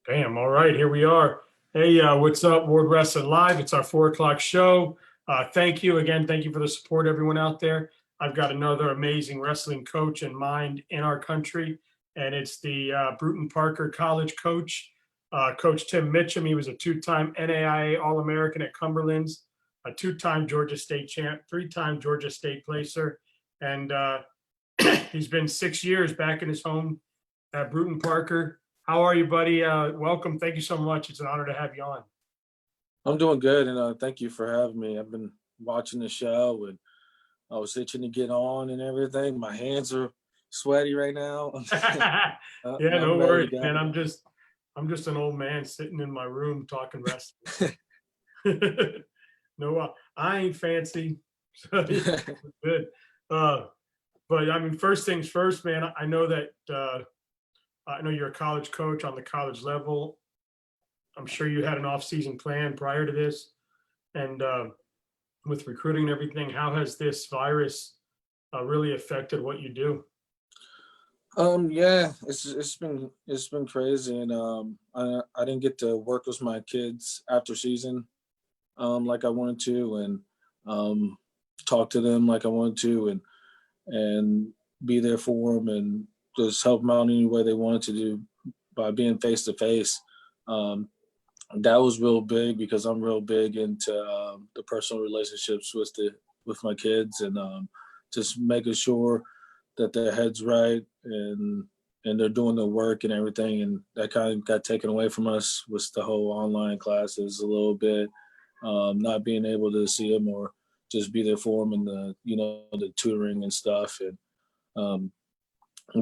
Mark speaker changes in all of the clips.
Speaker 1: Bam. All right, here we are. Hey, what's up, World Wrestling Live? It's our 4 o'clock show. Thank you again. Thank you for the support, everyone out there. I've got another amazing wrestling coach and mind in our country, and it's the Brewton-Parker college coach, Coach Tim Mitchem. He was a two-time NAIA All American at Cumberland's, a two-time Georgia State champ, three-time Georgia State placer, and he's been 6 years back in his home at Brewton-Parker. How are you, buddy? Welcome. Thank you so much. It's an honor to have you on.
Speaker 2: I'm doing good, and thank you for having me. I've been watching the show, and I was itching to get on and everything. My hands are sweaty right now.
Speaker 1: Yeah, no worries, man. I'm just an old man sitting in my room talking wrestling. No, I ain't fancy. So, good. But I mean, first things first, man. I know that I know you're a college coach on the college level. I'm sure you had an off-season plan prior to this, and with recruiting and everything. How has this virus really affected what you do?
Speaker 2: Yeah, it's been crazy, and I didn't get to work with my kids after season like I wanted to, and talk to them like I wanted to, and be there for them, and just help them out any way they wanted to do by being face to face. That was real big because I'm real big into the personal relationships with my kids, and just making sure that their head's right and they're doing the work and everything. And that kind of got taken away from us with the whole online classes a little bit, not being able to see them or just be there for them and the tutoring and stuff. And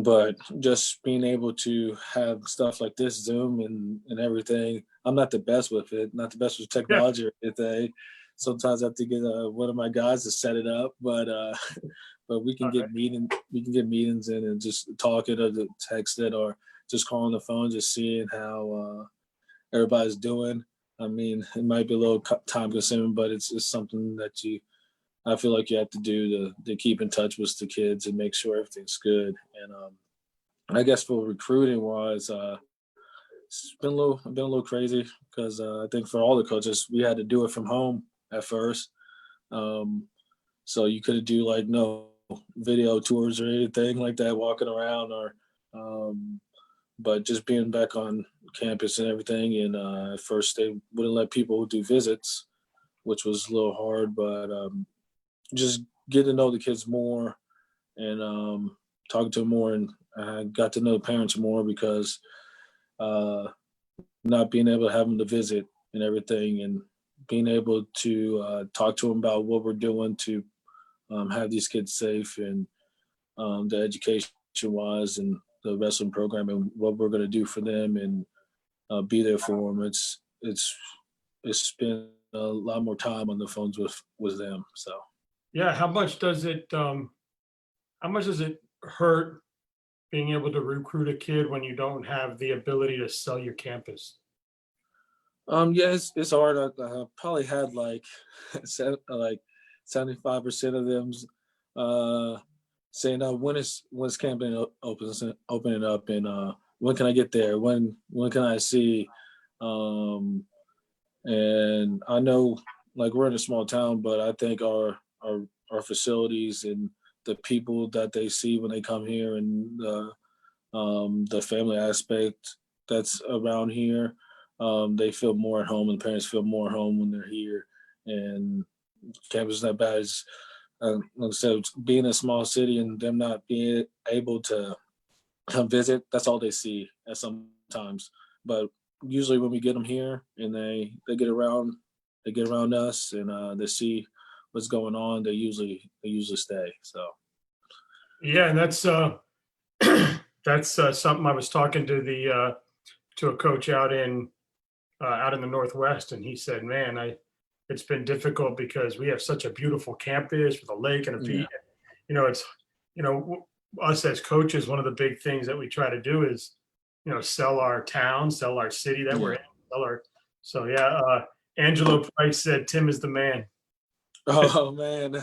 Speaker 2: but just being able to have stuff like this Zoom and everything. I'm not the best with it, not the best with technology or anything. Sometimes I have to get one of my guys to set it up, but we can get meetings in and just talking or text it or just calling the phone, just seeing how everybody's doing. I mean, it might be a little time consuming, but it's something that I feel like you have to do to keep in touch with the kids and make sure everything's good. And I guess for recruiting wise, it's been a little crazy because I think for all the coaches, we had to do it from home at first. So you couldn't do like no video tours or anything like that, walking around but just being back on campus and everything. And at first they wouldn't let people do visits, which was a little hard, but just get to know the kids more and talk to them more, and I got to know the parents more because not being able to have them to visit and everything, and being able to talk to them about what we're doing to have these kids safe and the education wise and the wrestling program and what we're going to do for them and be there for them. It's been a lot more time on the phones with them. So.
Speaker 1: Yeah, how much does it hurt being able to recruit a kid when you don't have the ability to sell your campus?
Speaker 2: Yeah, it's hard. I probably had like 75% of them saying, when's camping opening up, and when can I get there? When can I see? And I know, like, we're in a small town, but I think our facilities and the people that they see when they come here and the family aspect that's around here, they feel more at home, and the parents feel more at home when they're here. And campus is not bad. It's, like I said, being a small city and them not being able to come visit, that's all they see at sometimes. But usually when we get them here and they get around us and they see what's going on, they usually stay. So.
Speaker 1: Yeah, and that's something I was talking to a coach out in the Northwest, and he said, "Man, it's been difficult because we have such a beautiful campus with a lake and a beach. Yeah. It's us as coaches, one of the big things that we try to do is sell our town, sell our city that we're in, So yeah, Angelo Price said Tim is the man."
Speaker 2: Oh man,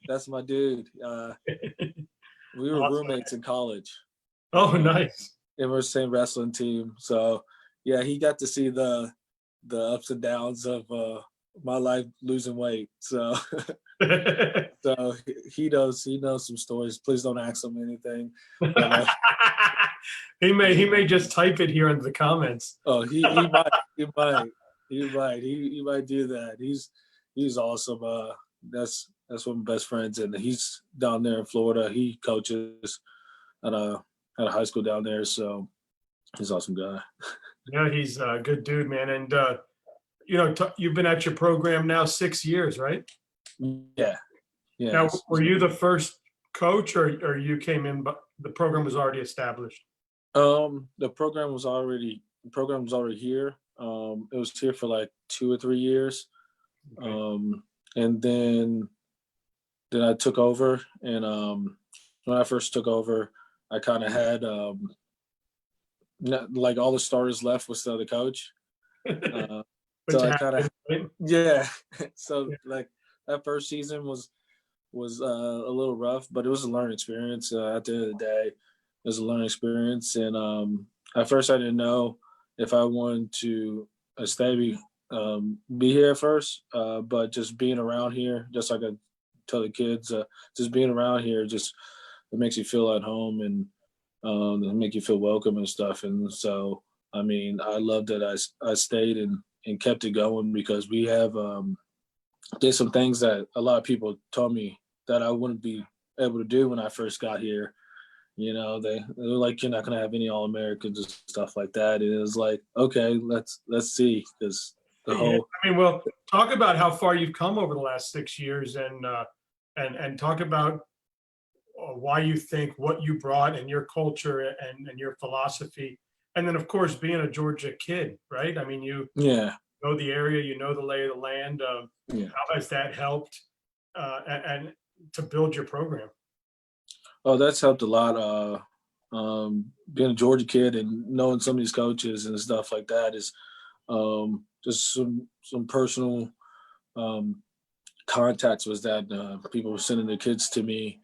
Speaker 2: that's my dude. We were roommates in college.
Speaker 1: Oh, nice.
Speaker 2: And we're the same wrestling team. So yeah, he got to see the ups and downs of my life losing weight. So so he knows some stories. Please don't ask him anything. But
Speaker 1: he may just type it here in the comments.
Speaker 2: oh, he might do that. He's awesome. That's one of my best friends, and he's down there in Florida. He coaches at a high school down there, so he's an awesome guy.
Speaker 1: Yeah, he's a good dude, man. And you've been at your program now 6 years, right?
Speaker 2: Yeah, yeah.
Speaker 1: Now, were you the first coach, or you came in, but the program was already established?
Speaker 2: The program was already here. It was here for like 2 or 3 years.
Speaker 1: Okay.
Speaker 2: And then I took over, and when I first took over, I kind of had like all the starters left was the other coach.
Speaker 1: Which
Speaker 2: So I kind of,
Speaker 1: happened, right?
Speaker 2: yeah. So
Speaker 1: Yeah.
Speaker 2: like that first season was a little rough, but it was a learning experience. At the end of the day, it was a learning experience, and at first I didn't know if I wanted to stay be here at first, but just being around here, just like I tell the kids, just being around here just it makes you feel at home, and it make you feel welcome and stuff. And so, I mean, I love that I stayed and kept it going, because we have did some things that a lot of people told me that I wouldn't be able to do when I first got here. You know, they were like, "You're not gonna have any All Americans and stuff like that." And it was like, okay, let's see, because the
Speaker 1: Yeah,
Speaker 2: whole
Speaker 1: I mean, well, talk about how far you've come over the last 6 years, and talk about why you think what you brought and your culture and your philosophy, and then of course being a Georgia kid, right? I mean, you
Speaker 2: yeah,
Speaker 1: know the area, you know the lay of the land.
Speaker 2: yeah.
Speaker 1: How has that helped and to build your program?
Speaker 2: Oh, that's helped a lot. Being a Georgia kid and knowing some of these coaches and stuff like that is just some personal contacts was that people were sending their kids to me.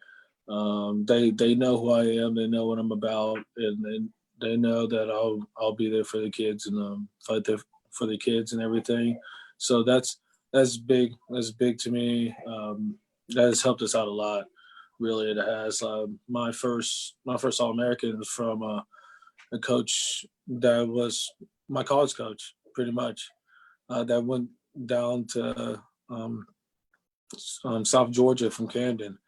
Speaker 2: They know who I am. They know what I'm about, and they know that I'll be there for the kids and fight there for the kids and everything. So that's big. That's big to me. That has helped us out a lot. Really, it has. My first All American was from a coach that was my college coach, pretty much. That went down to South Georgia from Camden,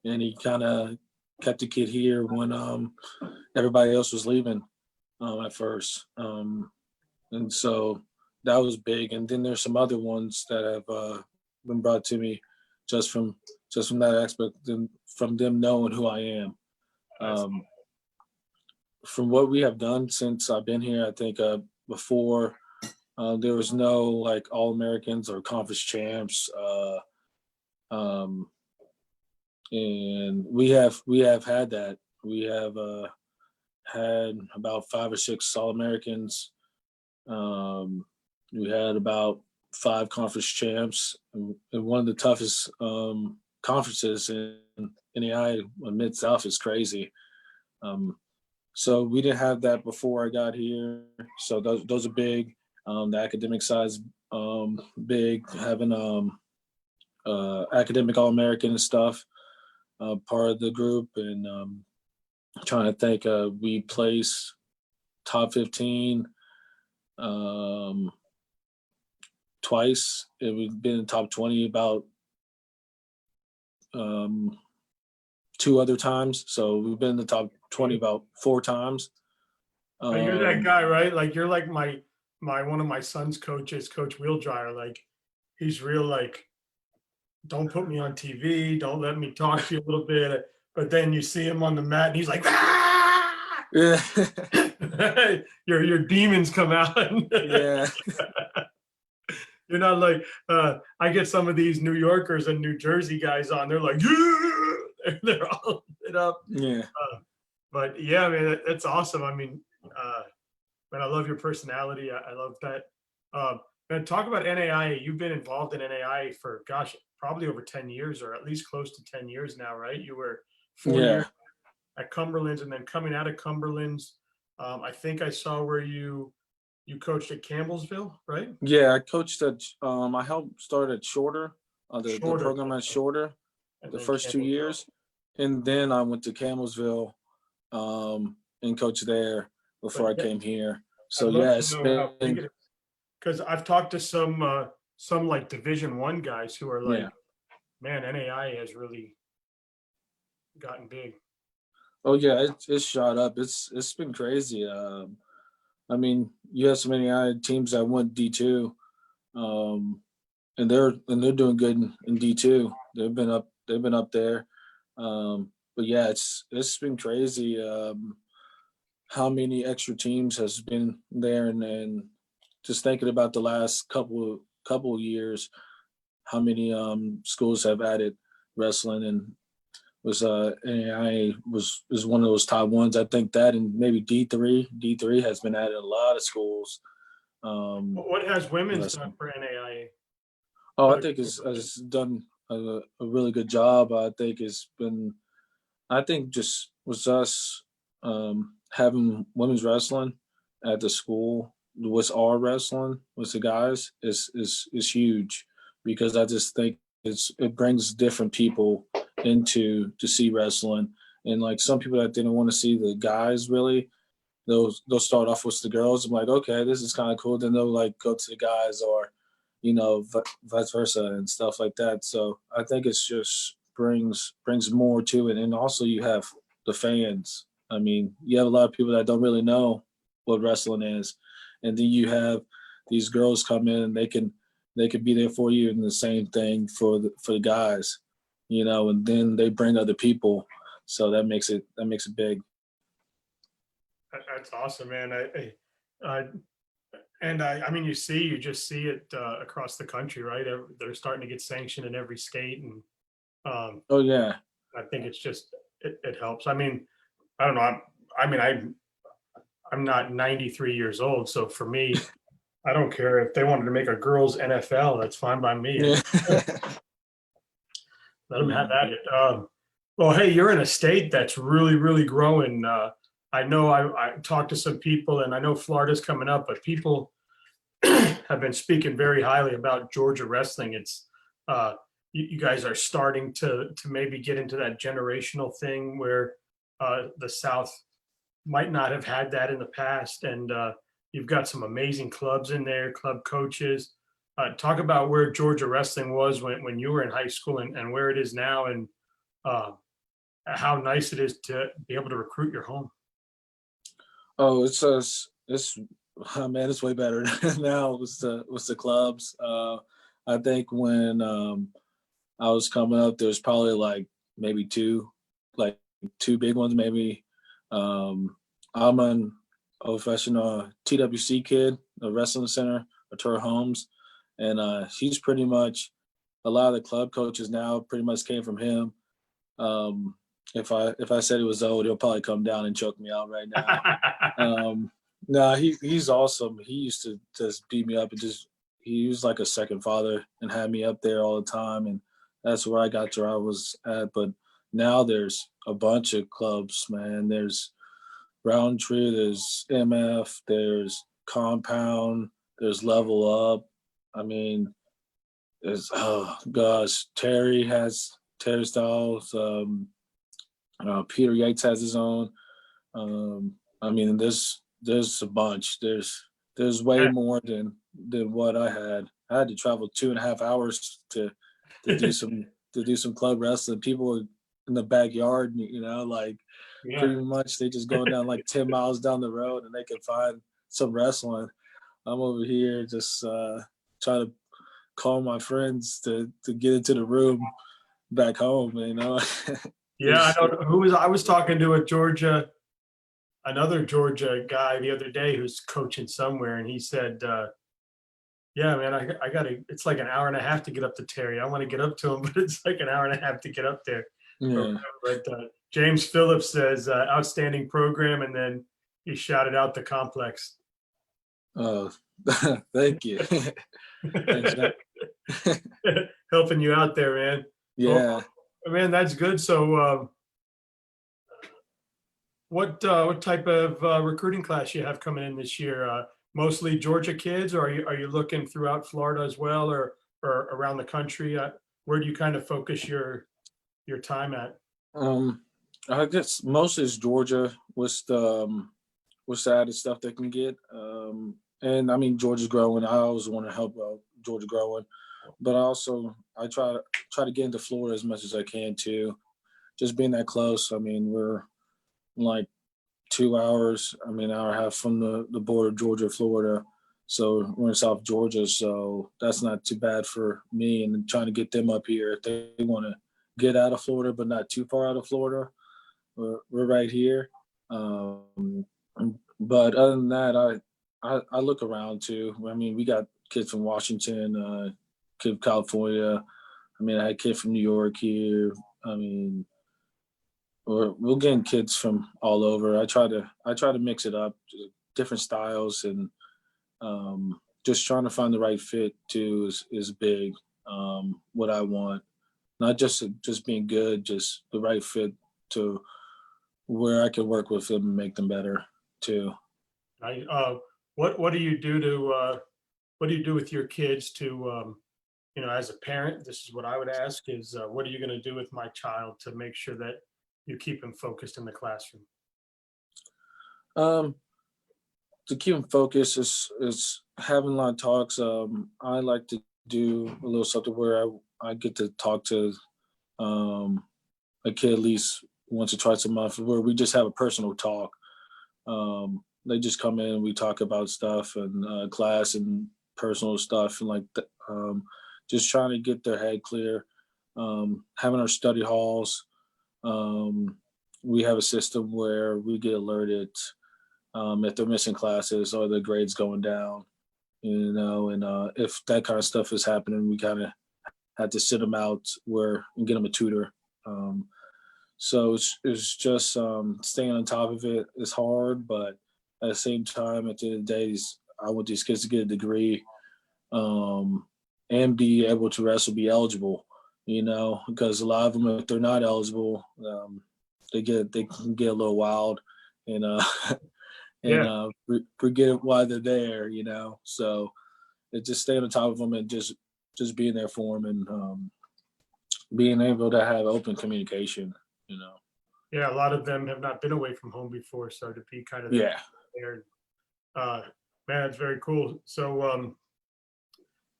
Speaker 2: and he kind of kept the kid here when everybody else was leaving at first, and so that was big. And then there's some other ones that have been brought to me just from that aspect, from them knowing who I am. Um, from what we have done since I've been here, I think before there was no like All Americans or conference champs. Um, and we have had that. We have had about 5 or 6 All Americans. We had about 5 conference champs, and one of the toughest conferences in NAIA Mid South is crazy. So we didn't have that before I got here. So those are big. The academic side's big. Having academic All American and stuff, part of the group, and trying to think, we place top 15 twice, and we've been in top 20 about 2 other times. So we've been in the top 20 about 4 times.
Speaker 1: You're that guy, right? Like you're like my one of my son's coaches, Coach Wheeldryer. Like he's real like, don't put me on TV, don't let me talk to you a little bit. But then you see him on the mat and he's like, ah!
Speaker 2: Yeah.
Speaker 1: your demons come out.
Speaker 2: Yeah.
Speaker 1: You're not like I get some of these New Yorkers and New Jersey guys on. They're like, yeah! They're all lit up.
Speaker 2: Yeah.
Speaker 1: But yeah, man, that's awesome. I mean, man, I love your personality. I love that. Man, talk about NAIA. You've been involved in NAIA for gosh, probably over 10 years, or at least close to 10 years now, right? You were 4 years at Cumberland's, and then coming out of Cumberland's, I think I saw where you you coached at Campbellsville, right?
Speaker 2: Yeah, I coached at. I helped start at Shorter, the
Speaker 1: Shorter,
Speaker 2: program at Shorter,
Speaker 1: and
Speaker 2: the
Speaker 1: then
Speaker 2: first 2 years,
Speaker 1: Campbellsville.
Speaker 2: and then I went to Campbellsville, and coached there before
Speaker 1: But
Speaker 2: I
Speaker 1: yeah,
Speaker 2: came here.
Speaker 1: I'd
Speaker 2: So
Speaker 1: love
Speaker 2: yeah,
Speaker 1: to
Speaker 2: it's
Speaker 1: know how big
Speaker 2: been
Speaker 1: it is, because I've talked to some like Division I guys who are
Speaker 2: yeah.
Speaker 1: like, man, NAIA has really gotten big.
Speaker 2: Oh yeah, it's shot up. It's been crazy. I mean, you have so many teams that went D2, um, and they're doing good in D2. They've been up there. But yeah, it's been crazy. How many extra teams has been there, and just thinking about the last couple of years, how many schools have added wrestling, and was NAIA was is one of those top ones. I think that, and maybe D3 has been added a lot of schools.
Speaker 1: What has women's done
Speaker 2: Wrestling.
Speaker 1: for NAIA?
Speaker 2: Oh,
Speaker 1: For
Speaker 2: I
Speaker 1: the
Speaker 2: think
Speaker 1: girls division?
Speaker 2: has done a really good job. I think it's been. I think just was us having women's wrestling at the school was our wrestling was the guys is huge, because I just think it brings different people into to see wrestling, and like some people that didn't want to see the guys really, they'll start off with the girls. I'm like, okay, this is kind of cool. Then they'll like go to the guys, or vice versa and stuff like that. So I think it's just brings more to it, and also you have the fans. I mean, you have a lot of people that don't really know what wrestling is, and then you have these girls come in and they can be there for you, and the same thing for the guys, and then they bring other people, so that makes it big.
Speaker 1: That's awesome, man. I mean, you just see it across the country, right? They're starting to get sanctioned in every state, and
Speaker 2: Oh yeah.
Speaker 1: I think it's just it helps. I mean, I don't know. I'm not 93 years old, so for me, I don't care if they wanted to make a girls' NFL. That's fine by me.
Speaker 2: Yeah.
Speaker 1: Let them have
Speaker 2: Yeah.
Speaker 1: at it. Well, hey, you're in a state that's really, really growing. I know I talked to some people, and I know Florida's coming up, but people have been speaking very highly about Georgia wrestling. It's you guys are starting to maybe get into that generational thing where the South might not have had that in the past, and you've got some amazing clubs in there, club coaches. Talk about where Georgia wrestling was when you were in high school, and where it is now, and uh, how nice it is to be able to recruit your home.
Speaker 2: Oh, it's oh, man, it's way better now with the clubs. I think when I was coming up, there was probably like maybe like two big ones, maybe. I'm an professional TWC kid, a wrestling center, Arturo Holmes, and he's pretty much a lot of the club coaches now pretty much came from him. Um, if I said he was old, he'll probably come down and choke me out right now. No, he's awesome. He used to just beat me up, and just he was like a second father and had me up there all the time, and that's where I got to where I was at. But now there's a bunch of clubs, man. There's Roundtree, there's MF, there's Compound, there's Level Up. I mean, there's oh gosh, Terry Styles, Peter Yates has his own. I mean, there's a bunch. There's way more than what I had. I had to travel 2.5 hours to do some club wrestling. People were in the backyard, like
Speaker 1: Yeah.
Speaker 2: pretty much they just going down like 10 miles down the road and they can find some wrestling. I'm over here just trying to call my friends to get into the room back home.
Speaker 1: Yeah, I
Speaker 2: It's
Speaker 1: don't know I was talking to a Georgia, another Georgia guy the other day who's coaching somewhere, and he said, "Yeah, man, I got to. It's like an hour and a half to get up to Terry. I want to get up to him, but it's like an hour and a half to get up there."
Speaker 2: yeah.
Speaker 1: But James Phillips says, "Outstanding program," and then he shouted out the complex.
Speaker 2: Oh, thank you. Thanks, man.
Speaker 1: Helping you out there, man. Well,
Speaker 2: Yeah.
Speaker 1: man, that's good. So, what type of recruiting class you have coming in this year? mostly Georgia kids, or are you looking throughout Florida as well, or around the country? Where do you kind of focus your time at?
Speaker 2: Um, I guess mostly it's Georgia. What's the added stuff they can get? And I mean Georgia's growing. I always want to help Georgia growing, but I try to get into Florida as much as I can too. Just being that close. I mean we're like 2 hours. I mean hour and a half from the border of Georgia, Florida. So we're in South Georgia, so that's not too bad for me. And trying to get them up here if they want to get out of Florida, but not too far out of Florida. We're right here. Um, but other than that, I look around too. I mean, we got kids from Washington, kid from California. I mean, I had a kid from New York here. I mean, we're getting kids from all over. I try to mix it up, different styles, and just trying to find the right fit too is big. What I want, not just being good, just the right fit to where I can work with them and make them better too.
Speaker 1: I what do you do to what do you do with your kids to as a parent? This is what I would ask: is what are you going to do with my child to make sure that you keep him focused in the classroom?
Speaker 2: Um, to keep them focused is having a lot of talks. I like to do a little something where I get to talk to um, a kid at least once or twice a month, where we just have a personal talk. They just come in, we talk about stuff and class and personal stuff, and just trying to get their head clear. Having our study halls, um, we have a system where we get alerted if they're missing classes or their grades going down, and if that kind of stuff is happening, we kind of had to sit them out where and get them a tutor. So it's just staying on top of it is hard, but at the same time, at the end of the day, I want these kids to get a degree and be able to wrestle, be eligible. Because a lot of them, if they're not eligible, they can get a little wild and
Speaker 1: Yeah,
Speaker 2: forget why they're there. So it's just staying on top of them and just being there for them and being able to have open communication.
Speaker 1: yeah. A lot of them have not been away from home before, so to be kind of
Speaker 2: Yeah.
Speaker 1: there, man, it's very cool. So,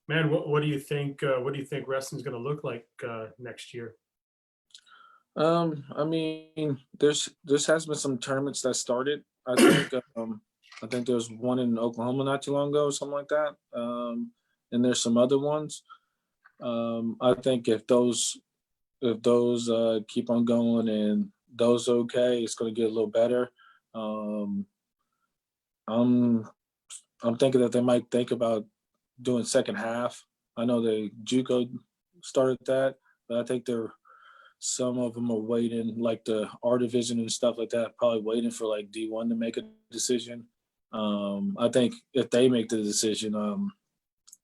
Speaker 1: man, what do you think? What do you think wrestling's going to look like next year?
Speaker 2: I mean, there's has been some tournaments that started. I think there was one in Oklahoma not too long ago, or something like that. And there's some other ones. I think if those keep on going and those okay, it's going to get a little better. Um, I'm I'm thinking that they might think about doing second half. I know the JUCO started that, but I think some of them are waiting, like the R division and stuff like that, probably waiting for like D1 to make a decision. I think if they make the decision,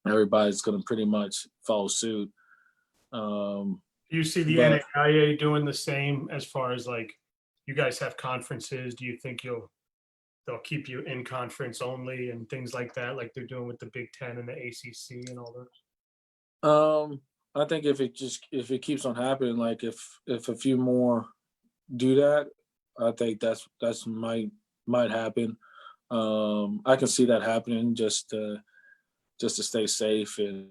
Speaker 2: everybody's going to pretty much follow suit. Um,
Speaker 1: Do you see the
Speaker 2: but
Speaker 1: NAIA doing the same as far as like you guys have conferences? Do you think they'll keep you in conference only and things like that, like they're doing with the Big Ten and the ACC and all those?
Speaker 2: I think if it keeps on happening, like if a few more do that, I think that's might happen. I can see that happening just to stay safe and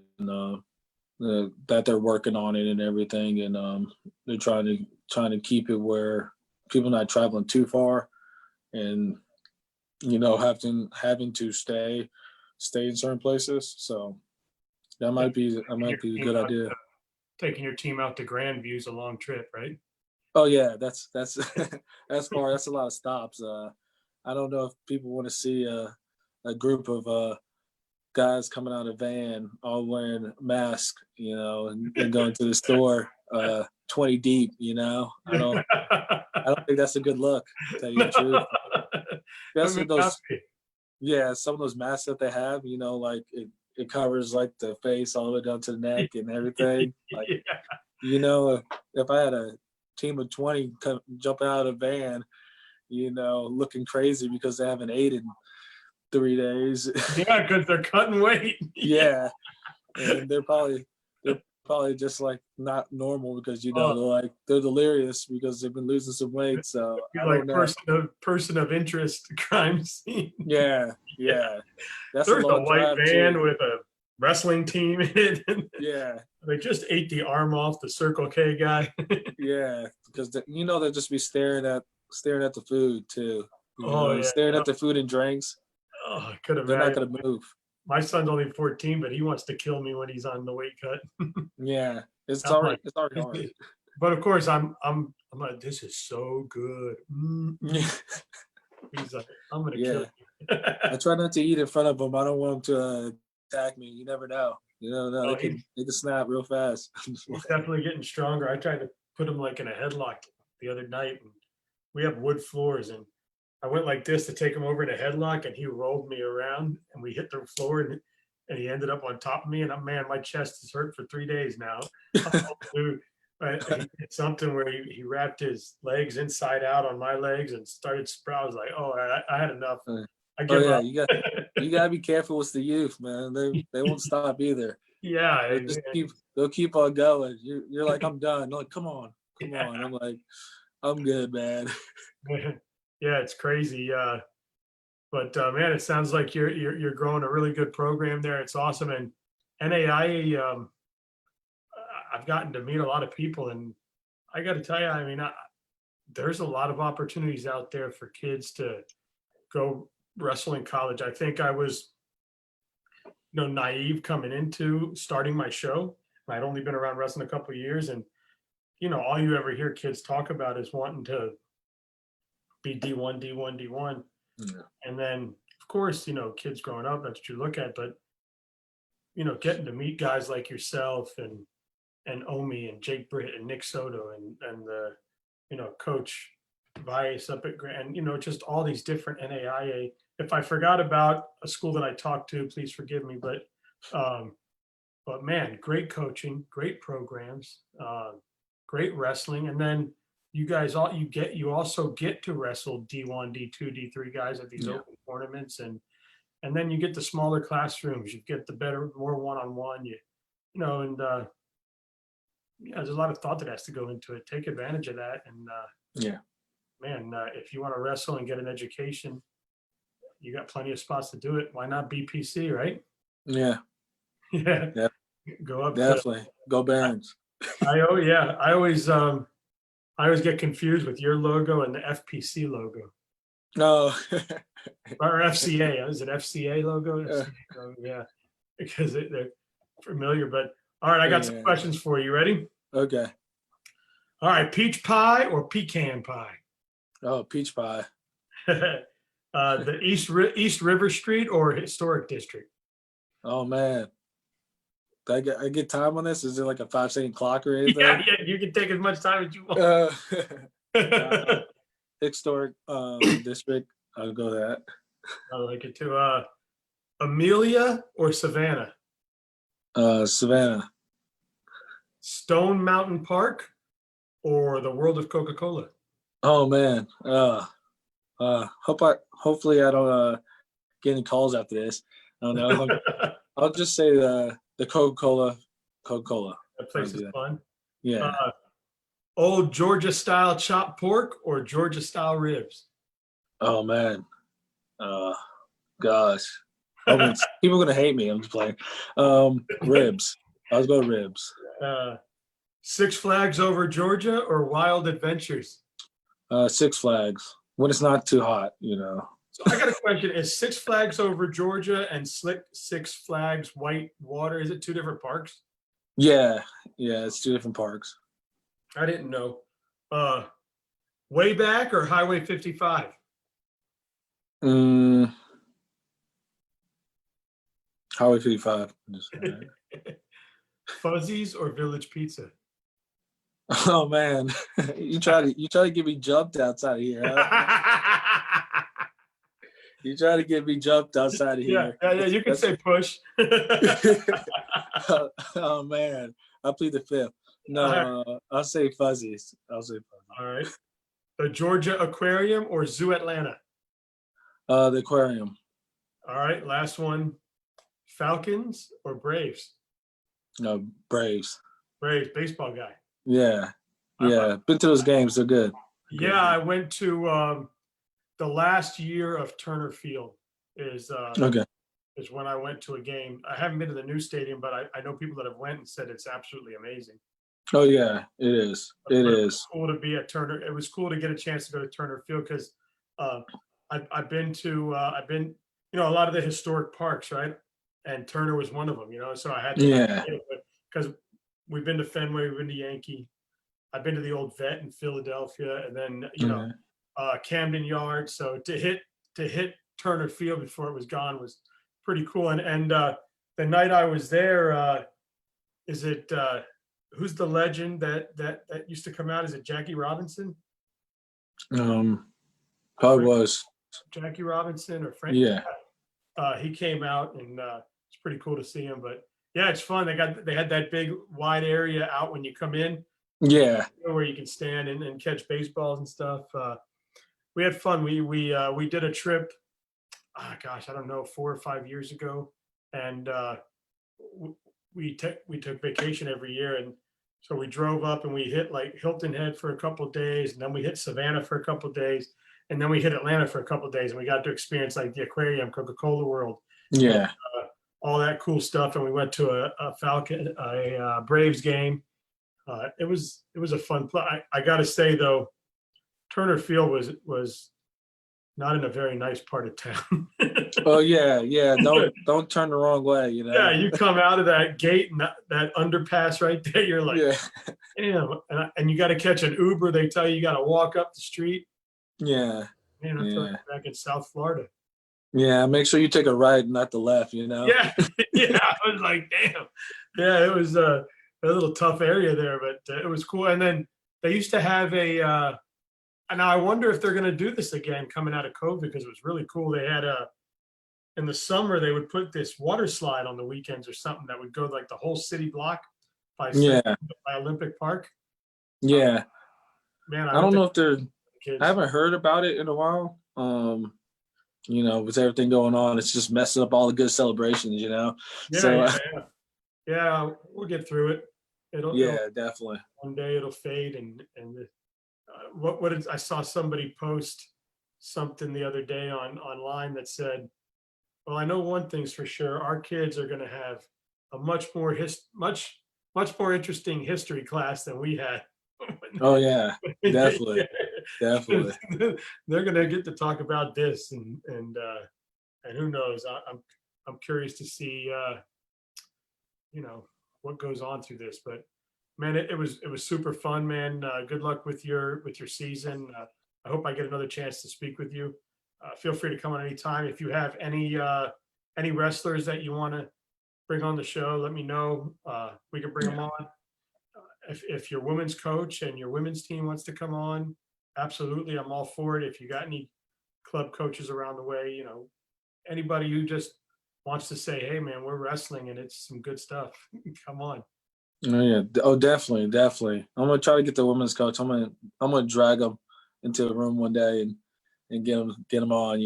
Speaker 2: that they're working on it and everything, and they're trying to keep it where people not traveling too far, and having to stay in certain places. So that
Speaker 1: Yeah,
Speaker 2: might be
Speaker 1: taking your
Speaker 2: a
Speaker 1: team
Speaker 2: good
Speaker 1: out
Speaker 2: idea.
Speaker 1: taking your team out to Grandview is a long trip, right?
Speaker 2: Oh yeah, that's that's far. That's a lot of stops. I don't know if people want to see a group of guys coming out of a van all wearing masks, and going to the store 20 deep. I don't think that's a good look, to tell you the
Speaker 1: No.
Speaker 2: truth.
Speaker 1: I
Speaker 2: Especially
Speaker 1: mean, not
Speaker 2: those,
Speaker 1: me.
Speaker 2: yeah, some of those masks that they have, like it covers like the face all the way down to the neck and everything. Like,
Speaker 1: Yeah.
Speaker 2: if I had a team of 20 jump out of a van, looking crazy because they haven't ate in 3 days.
Speaker 1: Yeah, because they're cutting weight.
Speaker 2: Yeah, and they're probably just like not normal because they're delirious because they've been losing some weight. So
Speaker 1: You're
Speaker 2: I don't
Speaker 1: like
Speaker 2: know.
Speaker 1: person of interest crime scene.
Speaker 2: Yeah, that's a
Speaker 1: There's a
Speaker 2: long
Speaker 1: white
Speaker 2: drive
Speaker 1: van
Speaker 2: too.
Speaker 1: with a wrestling team in it. And
Speaker 2: Yeah,
Speaker 1: they just ate the arm off the Circle K guy.
Speaker 2: yeah, because they'll just be staring at the food too.
Speaker 1: Oh yeah.
Speaker 2: Staring at the food and drinks.
Speaker 1: Oh, I could
Speaker 2: They're not
Speaker 1: imagine.
Speaker 2: gonna move.
Speaker 1: My son's only 14, but he wants to kill me when he's on the weight cut.
Speaker 2: Yeah, it's
Speaker 1: I'm like,
Speaker 2: already hard.
Speaker 1: but of course, I'm like, this is so good. He's like, I'm gonna kill
Speaker 2: Yeah,
Speaker 1: you.
Speaker 2: I try not to eat in front of them. I don't want them to attack me. You never know.
Speaker 1: Oh,
Speaker 2: They can snap real fast.
Speaker 1: He's definitely getting stronger. I tried to put him like in a headlock the other night, and we have wood floors, and I went like this to take him over in a headlock, and he rolled me around, and we hit the floor, and he ended up on top of me, and man, my chest is hurt for 3 days now. Oh, dude, he did something where he wrapped his legs inside out on my legs and started sprout. I was like, oh, I had enough. I give up.
Speaker 2: You gotta be careful with the youth, man. They won't stop either.
Speaker 1: Yeah,
Speaker 2: They'll keep on going. You're like, I'm done. They're like, come on. I'm like, I'm good, man.
Speaker 1: yeah, it's crazy. But man, it sounds like you're growing a really good program there. It's awesome. And NAIA, I've gotten to meet a lot of people, and I got to tell you, I mean, there's a lot of opportunities out there for kids to go wrestle in college. I think I was, naive coming into starting my show. I'd only been around wrestling a couple of years, and all you ever hear kids talk about is wanting to be D1, D1, D1.
Speaker 2: Yeah.
Speaker 1: And then, of course, kids growing up, that's what you look at. But, getting to meet guys like yourself and Omi and Jake Britt and Nick Soto and the, Coach Vice up at Grand, just all these different NAIA. If I forgot about a school that I talked to, please forgive me. But man, great coaching, great programs, great wrestling. And then you guys you also get to wrestle D1, D2, D3 guys at these open tournaments, and then you get the smaller classrooms, you get the more one-on-one, there's a lot of thought that has to go into it. Take advantage of that. And man, if you want to wrestle and get an education, you got plenty of spots to do it. Why not BPC, right?
Speaker 2: Yeah.
Speaker 1: Yeah. Go up.
Speaker 2: Definitely. Go Barons.
Speaker 1: I always get confused with your logo and the FPC logo.
Speaker 2: No.
Speaker 1: Or FCA. Is it FCA logo? FCA logo, yeah. Because they're familiar. But all right, I got some questions for you. Ready?
Speaker 2: Okay.
Speaker 1: All right, peach pie or pecan pie?
Speaker 2: Oh, peach pie.
Speaker 1: The East River Street or Historic District?
Speaker 2: Oh man. I get time on this? Is it like a 5-second clock or anything?
Speaker 1: Yeah, you can take as much time as you want.
Speaker 2: Historic district. I'll go that.
Speaker 1: I like it too. Amelia or Savannah?
Speaker 2: Savannah.
Speaker 1: Stone Mountain Park or the World of Coca-Cola?
Speaker 2: Oh man. Hopefully I don't get any calls after this. I don't know. I'll just say the Coca-Cola.
Speaker 1: That place is fun.
Speaker 2: Yeah.
Speaker 1: Old Georgia style chopped pork or Georgia style ribs?
Speaker 2: Oh man. Gosh. People are gonna hate me. I'm just playing. Ribs. I was going ribs.
Speaker 1: Six Flags Over Georgia or Wild Adventures?
Speaker 2: Six Flags. When it's not too hot,
Speaker 1: So I got a question. Is Six Flags Over Georgia and Six Flags White Water, is it two different parks?
Speaker 2: Yeah, it's two different parks.
Speaker 1: I didn't know. Way Back or Highway 55?
Speaker 2: Highway 55.
Speaker 1: Fuzzies or Village Pizza?
Speaker 2: Oh man, you try to get me jumped outside of here. Huh? You try to get me jumped outside of here.
Speaker 1: Yeah. You can say push.
Speaker 2: Oh man, I plead the fifth. No, I'll say Fuzzies.
Speaker 1: All right. The Georgia Aquarium or Zoo Atlanta?
Speaker 2: The aquarium.
Speaker 1: All right, last one. Falcons or Braves?
Speaker 2: No, Braves.
Speaker 1: Braves, baseball guy.
Speaker 2: Yeah. Yeah. Been to those games. They're good.
Speaker 1: Yeah, I went to the last year of Turner Field
Speaker 2: Okay.
Speaker 1: is when I went to a game. I haven't been to the new stadium, but I know people that have went and said it's absolutely amazing.
Speaker 2: Oh yeah, it is. It
Speaker 1: But
Speaker 2: is.
Speaker 1: cool to be at Turner. It was cool to get a chance to go to Turner Field because I've been a lot of the historic parks, right? And Turner was one of them, So I had to
Speaker 2: Yeah.
Speaker 1: because we've been to Fenway, we've been to Yankee, I've been to the old vet in Philadelphia, and then Camden Yards. So to hit Turner Field before it was gone was pretty cool. And the night I was there, is it who's the legend that used to come out? Is it Jackie Robinson?
Speaker 2: Probably was.
Speaker 1: Jackie Robinson or Frank?
Speaker 2: Yeah.
Speaker 1: He came out, and it's pretty cool to see him. But yeah, it's fun. They had that big wide area out when you come in.
Speaker 2: Yeah.
Speaker 1: Where you can stand and catch baseballs and stuff. We had fun. We did a trip. Gosh, I don't know, 4 or 5 years ago, and we took vacation every year, and so we drove up and we hit like Hilton Head for a couple of days, and then we hit Savannah for a couple of days, and then we hit Atlanta for a couple of days, and we got to experience like the aquarium, Coca-Cola World,
Speaker 2: Yeah.
Speaker 1: and, all that cool stuff. And we went to a Braves game. It was a fun play. I got to say though, Turner Field was not in a very nice part of town.
Speaker 2: Oh yeah, yeah. Don't turn the wrong way,
Speaker 1: Yeah, you come out of that gate and that underpass right there, you're like,
Speaker 2: yeah.
Speaker 1: damn. And you got to catch an Uber. They tell you got to walk up the street.
Speaker 2: Yeah.
Speaker 1: Man, I feel like I'm back in South Florida.
Speaker 2: Yeah, make sure you take a right, not the left.
Speaker 1: Yeah, yeah. I was like, damn. Yeah, it was a little tough area there, but it was cool. And then they used to have and I wonder if they're going to do this again coming out of COVID, because it was really cool. They had in the summer, they would put this water slide on the weekends or something that would go like the whole city block by Olympic Park.
Speaker 2: Yeah.
Speaker 1: Man,
Speaker 2: I don't know if they're, I haven't heard about it in a while. With everything going on, it's just messing up all the good celebrations,
Speaker 1: Yeah,
Speaker 2: So
Speaker 1: yeah, we'll get through it. It'll
Speaker 2: definitely.
Speaker 1: One day it'll fade, and I saw somebody post something the other day online that said, well, I know one thing's for sure, our kids are going to have a much more interesting history class than we had.
Speaker 2: Oh yeah, definitely. Definitely.
Speaker 1: They're going to get to talk about this, and who knows, I'm curious to see what goes on through this. But man, it was super fun, man. Good luck with your season. I hope I get another chance to speak with you. Feel free to come on anytime. If you have any wrestlers that you want to bring on the show, let me know. We can bring them on. If your women's coach and your women's team wants to come on, absolutely, I'm all for it. If you got any club coaches around the way, anybody who just wants to say, hey man, we're wrestling and it's some good stuff, come on.
Speaker 2: Oh yeah. Oh, definitely. I'm gonna try to get the women's coach. I'm gonna drag them into the room one day and get him on.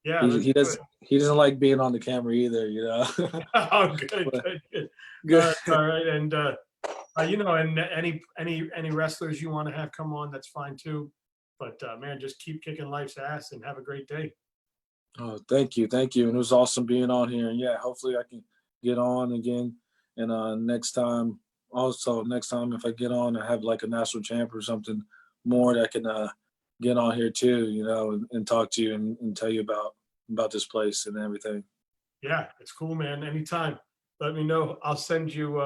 Speaker 1: Yeah,
Speaker 2: he doesn't like being on the camera either.
Speaker 1: Oh, good. All right, and and any wrestlers you want to have come on, that's fine too. But man, just keep kicking life's ass and have a great day.
Speaker 2: Oh, thank you. And it was awesome being on here. And yeah, hopefully I can get on again. And next time, if I get on, I have like a national champ or something more that I can get on here too, and talk to you and tell you about this place and everything.
Speaker 1: Yeah, it's cool, man. Anytime, let me know. I'll send you.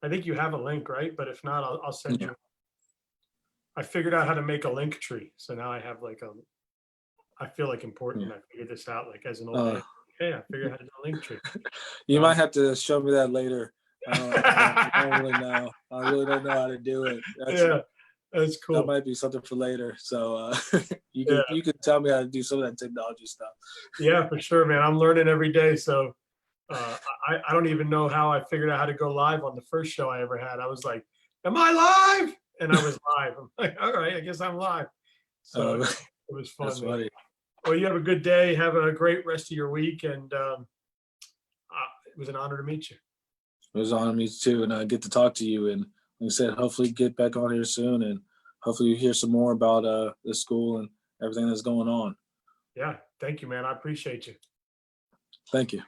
Speaker 1: I think you have a link, right? But if not, I'll send you. I figured out how to make a link tree, so now I have like I feel like important. I figured this out like as an old man. Hey, I figured out how to do a link tree.
Speaker 2: You might have to show me that later. I don't really know. I really don't know how to do it.
Speaker 1: That's cool.
Speaker 2: That might be something for later. So you can tell me how to do some of that technology stuff.
Speaker 1: Yeah, for sure, man. I'm learning every day. So I don't even know how I figured out how to go live on the first show I ever had. I was like, am I live? And I was live. I'm like, all right, I guess I'm live. So it was fun.
Speaker 2: That's funny.
Speaker 1: Well, you have a good day. Have a great rest of your week. And it was an honor to meet you.
Speaker 2: It was on me too, and I get to talk to you. And like I said, hopefully get back on here soon, and hopefully you hear some more about the school and everything that's going on.
Speaker 1: Yeah. Thank you, man. I appreciate you.
Speaker 2: Thank you.